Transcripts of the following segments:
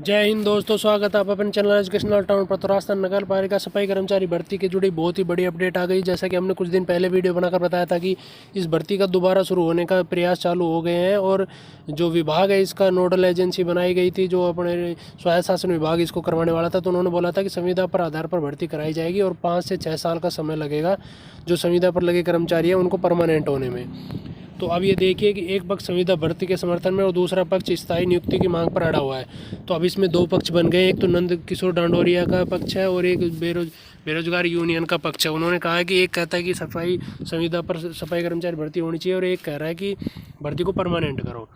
जय हिंद दोस्तों, स्वागत है आप अपने चैनल एजुकेशनल टाउन पर। तो राजस्थान नगर पालिका सफाई कर्मचारी भर्ती की जुड़ी बहुत ही बड़ी अपडेट आ गई। जैसा कि हमने कुछ दिन पहले वीडियो बनाकर बताया था कि इस भर्ती का दोबारा शुरू होने का प्रयास चालू हो गए हैं और जो विभाग है इसका नोडल एजेंसी बनाई गई थी, जो अपने स्वायत्त शासन विभाग इसको करवाने वाला था। तो उन्होंने बोला था कि संविदा पर आधार पर भर्ती कराई जाएगी और 5 से 6 साल का समय लगेगा जो संविदा पर लगे कर्मचारी हैं उनको परमानेंट होने में। तो अब ये देखिए कि एक पक्ष संविदा भर्ती के समर्थन में और दूसरा पक्ष स्थायी नियुक्ति की मांग पर अड़ा हुआ है। तो अब इसमें दो पक्ष बन गए, एक तो नंद किशोर डांडोरिया का पक्ष है और एक बेरोजगार यूनियन का पक्ष है। उन्होंने कहा है कि एक कहता है कि सफाई संविदा पर सफाई कर्मचारी भर्ती होनी चाहिए और एक कह रहा है कि भर्ती को परमानेंट करो।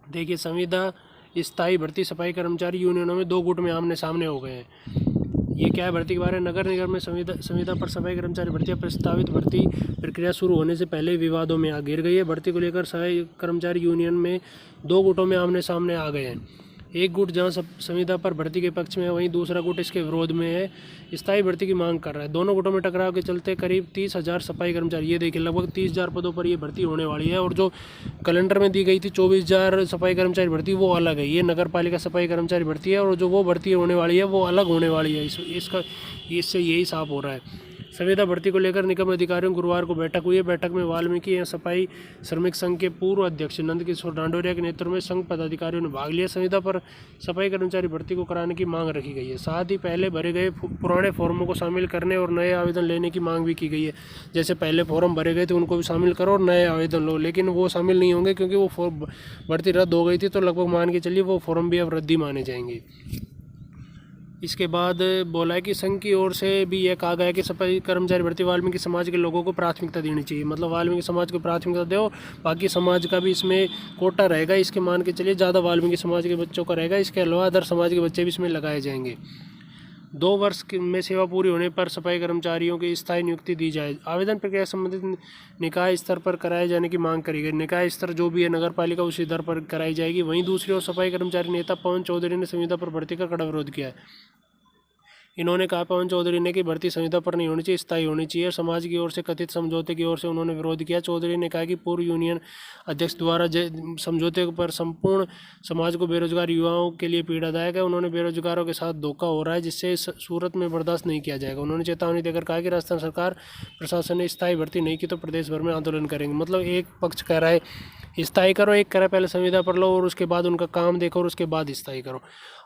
देखिए, संविदा स्थायी भर्ती सफाई कर्मचारी यूनियनों में दो गुट में आमने सामने हो गए हैं। ये क्या है भर्ती के बारे में? नगर निगम में संविदा पर सफाई कर्मचारी भर्ती प्रस्तावित भर्ती प्रक्रिया शुरू होने से पहले विवादों में घिर गई है। भर्ती को लेकर सफाई कर्मचारी यूनियन में दो गुटों में आमने सामने आ गए हैं। एक गुट जहां संविदा पर भर्ती के पक्ष में है, वहीं दूसरा गुट इसके विरोध में है, स्थायी भर्ती की मांग कर रहा है। दोनों गुटों में टकराव के चलते करीब 30,000 सफाई कर्मचारी, ये देखिए लगभग 30,000 पदों पर ये भर्ती होने वाली है। और जो कैलेंडर में दी गई थी 24,000 सफाई कर्मचारी भर्ती, वो अलग है। ये नगर पालिका सफाई कर्मचारी भर्ती है और जो वो भर्ती होने वाली है वो अलग होने वाली है। इससे यही साफ हो रहा है। संविदा भर्ती को लेकर निगम अधिकारियों गुरुवार को बैठक हुई है। बैठक में वाल्मीकि एवं सफाई श्रमिक संघ के पूर्व अध्यक्ष नंद किशोर डांडोरिया के नेतृत्व में संघ पदाधिकारियों ने भाग लिया। संविदा पर सफाई कर्मचारी भर्ती को कराने की मांग रखी गई है। साथ ही पहले भरे गए पुराने फॉर्मों को शामिल करने और नए आवेदन लेने की मांग भी की गई है। जैसे पहले फॉर्म भरे गए थे उनको भी शामिल करो और नए आवेदन लो, लेकिन वो शामिल नहीं होंगे क्योंकि वो फॉर्म भर्ती रद्द हो गई थी। तो लगभग मान के चलिए वो फॉर्म भी अब रद्द ही माने जाएंगे। इसके बाद बोला है कि संघ की ओर से भी यह कहा गया है कि सफाई कर्मचारी भर्ती वाल्मीकि समाज के लोगों को प्राथमिकता देनी चाहिए। मतलब वाल्मीकि समाज को प्राथमिकता दो, बाकी समाज का भी इसमें कोटा रहेगा। इसके मान के चलिए ज़्यादा वाल्मीकि समाज के बच्चों का रहेगा। इसके अलावा अदर समाज के बच्चे भी इसमें लगाए जाएंगे। 2 वर्ष में सेवा पूरी होने पर सफाई कर्मचारियों की स्थायी नियुक्ति दी जाए। आवेदन प्रक्रिया संबंधित निकाय स्तर पर कराए जाने की मांग करी गई। निकाय स्तर जो भी है नगर पालिका उसी दर पर कराई जाएगी। वहीं दूसरी ओर सफाई कर्मचारी नेता पवन चौधरी ने संविदा पर भर्ती का कड़ा विरोध किया है। इन्होंने कहा पवन चौधरी ने कि भर्ती संविदा पर नहीं होनी चाहिए, स्थायी होनी चाहिए। समाज की ओर से कथित समझौते की ओर से उन्होंने विरोध किया। चौधरी ने कहा कि पूर्व यूनियन अध्यक्ष द्वारा समझौते पर संपूर्ण समाज को बेरोजगार युवाओं के लिए पीड़ादायक है। उन्होंने बेरोजगारों के साथ धोखा हो रहा है जिससे सूरत में बर्दाश्त नहीं किया जाएगा। उन्होंने चेतावनी देकर कहा कि राजस्थान सरकार प्रशासन ने स्थायी भर्ती नहीं की तो प्रदेश भर में आंदोलन करेंगे। मतलब एक पक्ष कह रहा है स्थायी करो, एक कह रहा है पहले संविदा पर लो और उसके बाद उनका काम देखो और उसके बाद स्थायी करो।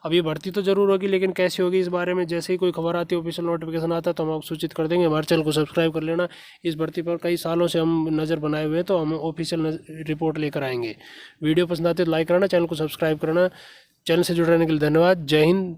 अब ये भर्ती तो जरूर होगी, लेकिन कैसी होगी इस बारे में जैसे ही कोई खबर आती है, ऑफिशियल नोटिफिकेशन आता है तो हम आपको सूचित कर देंगे। हमारे चैनल को सब्सक्राइब कर लेना। इस भर्ती पर कई सालों से हम नज़र बनाए हुए हैं, तो हम ऑफिशियल रिपोर्ट लेकर आएंगे। वीडियो पसंद आती है तो लाइक करना, चैनल को सब्सक्राइब करना। चैनल से जुड़े रहने के लिए धन्यवाद। जय हिंद।